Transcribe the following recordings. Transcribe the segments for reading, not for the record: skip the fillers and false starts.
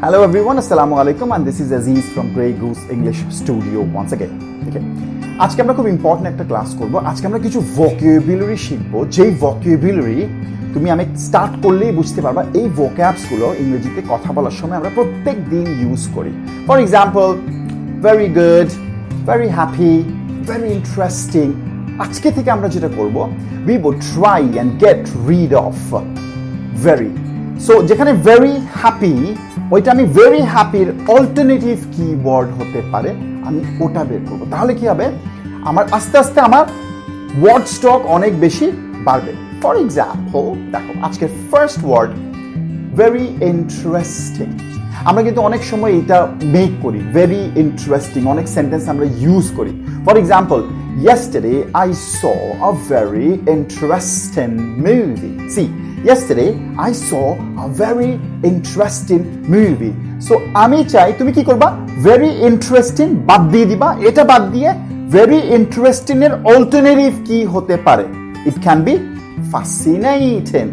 Hello everyone, Assalamu alaikum, and this is Aziz from Goose English Studio once again. Okay. আজকে আমরা খুব important একটা class করব। আজকে আমরা কিছু vocabulary শিখব, যেই vocabulary আমি স্টার্ট করলেই বুঝতে পারবা এই vocabs গুলো ইংরেজিতে কথা বলার সময় আমরা প্রত্যেক দিন ইউজ করি। For example, very good, very happy, very interesting. আজকে থেকে আমরা যেটা করব, we would try and get rid of very. So যেখানে very happy, ওইটা আমি very happy এর অল্টারনেটিভ কিওয়ার্ড হতে পারে, আমি ওটা বের করব। তাহলে কি হবে, আমার আস্তে আস্তে আমার ওয়ার্ড স্টক অনেক বেশি বাড়বে। ফর এক্সাম্পল, দেখো আজকের ফার্স্ট ওয়ার্ড ভেরি ইন্টারেস্টিং। আমরা কিন্তু অনেক সময় এটা মেক করি, ভেরি ইন্টারেস্টিং, অনেক সেন্টেন্স আমরা ইউজ করি। For example, yesterday I saw a very interesting movie. See, yesterday I saw a very interesting movie. So আমি চাই তুমি কি করবা, very interesting বাদ দিয়ে দিবা, এটা বাদ দিয়ে very interesting এর অল্টারনেটিভ কি হতে পারে? It can be fascinating.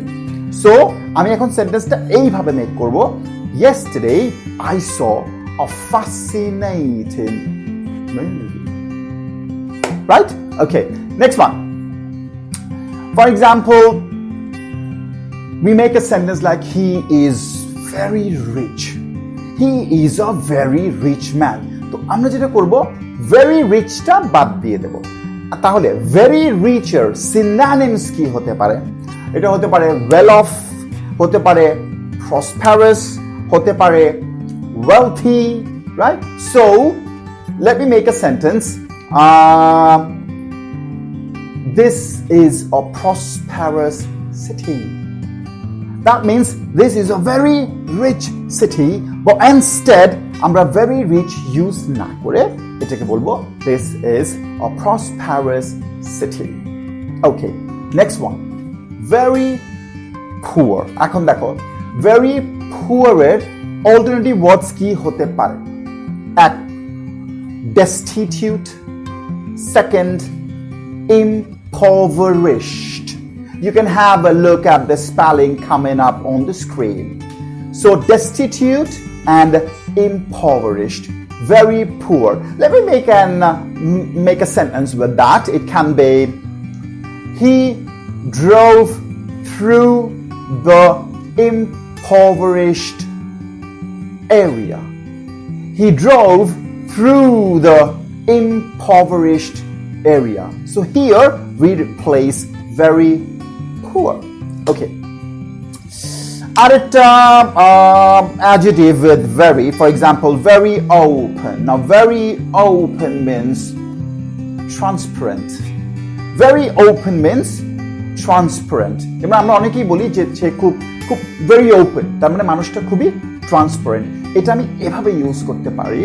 So আমি এখন সেন্টেন্সটা এইভাবে মেক করব, yesterday I saw a fascinating movie. Right? Okay. Next one. For example, we make a sentence like he is very rich. He is a very rich man. তো আমরা যেটা করব, very rich টা বাদ দিয়ে দেব। তাহলে very richer synonyms কি হতে পারে? এটা হতে পারে well off, হতে পারে prosperous, হতে পারে wealthy, right? So let me make a sentence. This is a prosperous city. That means this is a very rich city, but instead আমরা very rich use না করে এটাকে বলবো this is a prosperous city. Okay, next one. Very poor. এখন দেখো, very poor এর alternative words কি হতে পারে? এক, destitute. Second, impoverished. You can have a look at the spelling coming up on the screen. So destitute and impoverished, very poor. Let me make a sentence with that. It can be, he drove through the impoverished area. He drove through the impoverished area. So here we replace very poor. Okay. Add adjective with very. For example, very open. Now very open means transparent. Very open means transparent. আমরা অনেকেই বলি যে সে খুব very open, তার মানে মানুষটা খুবই transparent. এটা আমি এভাবে ইউজ করতে পারি,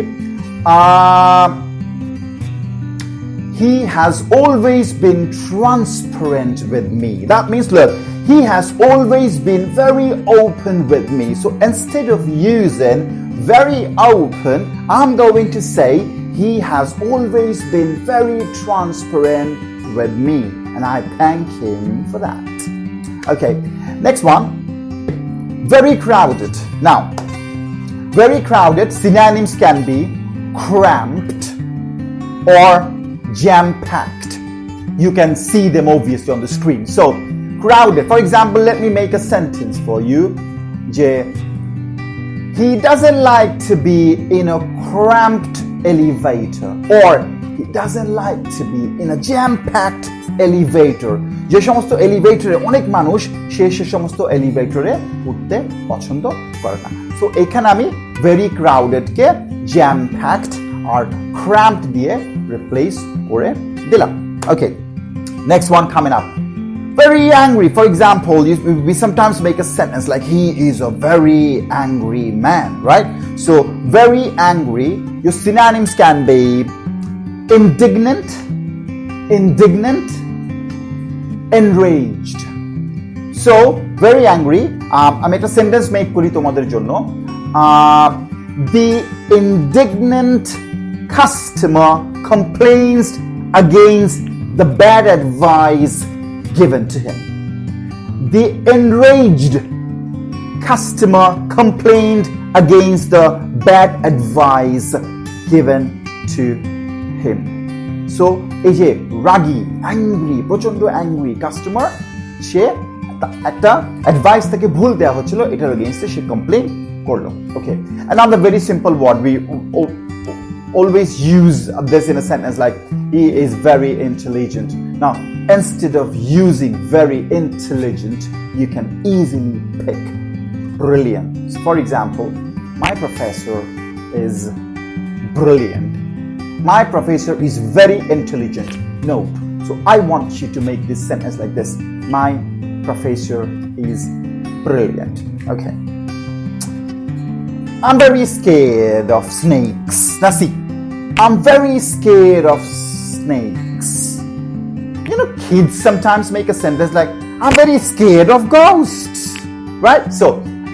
he has always been transparent with me. That means, look, he has always been very open with me. So instead of using very open, I'm going to say he has always been very transparent with me, and I thank him for that. Okay, next one. Very crowded. Now, very crowded synonyms can be cramped or jam-packed. You can see them obviously on the screen. So, crowded. For example, let me make a sentence for you. He doesn't like to be in a cramped elevator, or he doesn't like to be in a jam-packed elevator. যে সমস্ত এলিভেটরে অনেক মানুষ, সে সমস্ত এলিভেটরে উঠতে পছন্দ করে না। So এখানে আমি very crowded কে jam-packed আর cramped দিয়ে replace করে দিলাম। Okay, next one coming up. Very angry. For example, we sometimes make a sentence like he is a very angry man, right? So very angry, your synonyms can be indignant, enraged. So very angry, আমি একটা sentence make করি তোমাদের জন্য। The indignant customer complains against the bad advice given to him. The enraged customer complained against the bad advice given to him. So এই যে রাগী, angry, প্রচন্ড angry customer, সে একটা advice থেকে ভুল দেওয়া হচ্ছিল, এটার এগেইনস্টে সে কমপ্লেইন করলো। ওকে, another very simple word we always use this in a sentence like he is very intelligent. Now instead of using very intelligent, you can easily pick brilliant. So for example, my professor is brilliant. My professor is very intelligent. No. So I want you to make this sentence like this. My professor is brilliant. Okay. I'm very scared of snakes. Now see, I'm very scared of snakes. You know, kids sometimes make a sentence like, I'm very scared of ghosts. Right? So,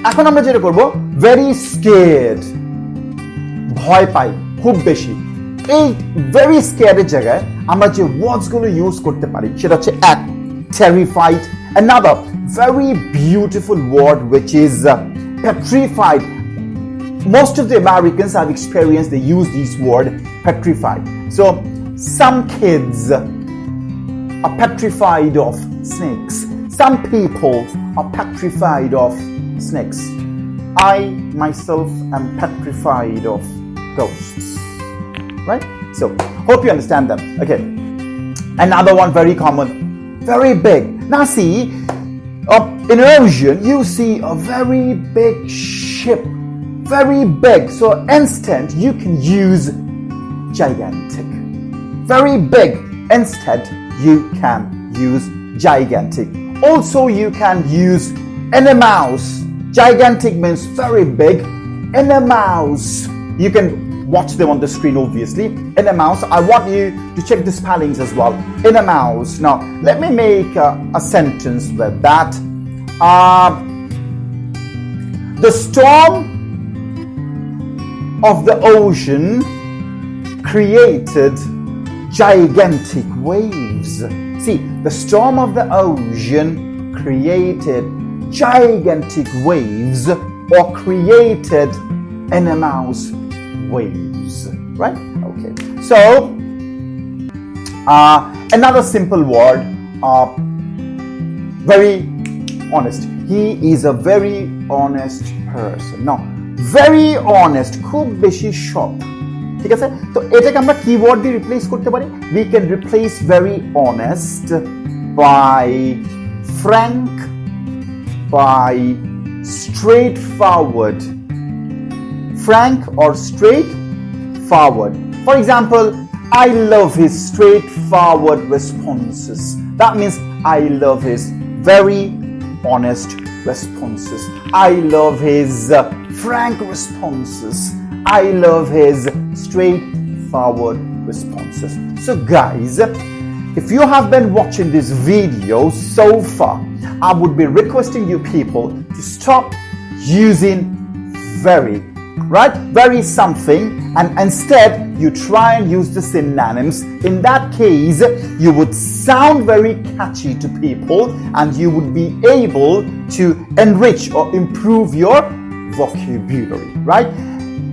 এখন আমরা যেটা করব, very scared, ভয় পাই খুব বেশি। এই very scared এর জায়গায় আমরা যে ওয়ার্ডস গুলো ইউজ করতে পারি সেটা হচ্ছে এক, terrified, another very beautiful word which is petrified. Most of the Americans I've experienced, they use this word petrified. So some kids are petrified of snakes. Some people are petrified of snakes. I myself am petrified of ghosts. Right? So hope you understand them. Okay. Another one very common, very big. Now see, in an ocean you see a very big ship. Very big. So instead you can use gigantic. Very big. Instead you can use gigantic. Also you can use in a mouse. Gigantic means very big. In a mouse. You can watch them on the screen obviously. In a mouse. I want you to check the spellings as well. In a mouse. Now let me make a sentence with that. The storm of the ocean created gigantic waves. See, the storm of the ocean created gigantic waves or created enormous waves, right? Okay. So, another simple word, very honest. He is a very honest person. Now, very honest, খুব বেশি সৎ, ঠিক আছে? তো এটাকে আমরা keyword দিয়ে replace করতে পারি। We can replace very honest by frank, by straightforward. Frank or straightforward. For example, I love his straightforward responses. That means I love his very honest responses. I love his frank responses. I love his straightforward responses. So guys, if you have been watching this video so far, I would be requesting you people to stop using very, right? Very something, and instead you try and use the synonyms. In that case, you would sound very catchy to people and you would be able to enrich or improve your vocabulary, right?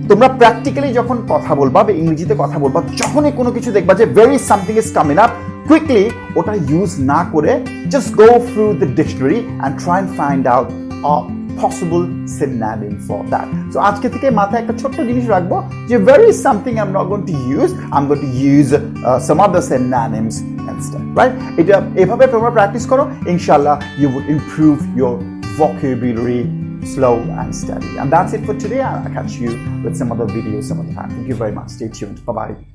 তোমরা practically যখন কথা বলবা বা ইংরেজিতে কথা বলবা, যখনই কোনো কিছু দেখবা যে very something is coming up, quickly ওটা ইউজ না করে just go through the dictionary and try and find out a possible synonym for that. So আজকে থেকে মাথায় একটা ছোট্ট জিনিস রাখবো যে very something I'm not going to use, I'm going to use some other synonyms instead, right? এটা এভাবে তোমরা প্র্যাকটিস করো, ইনশাআল্লাহ you will improve your vocabulary slow and steady. And that's it for today. I'll catch you with some other videos some other time. Thank you very much. Stay tuned. Bye-bye.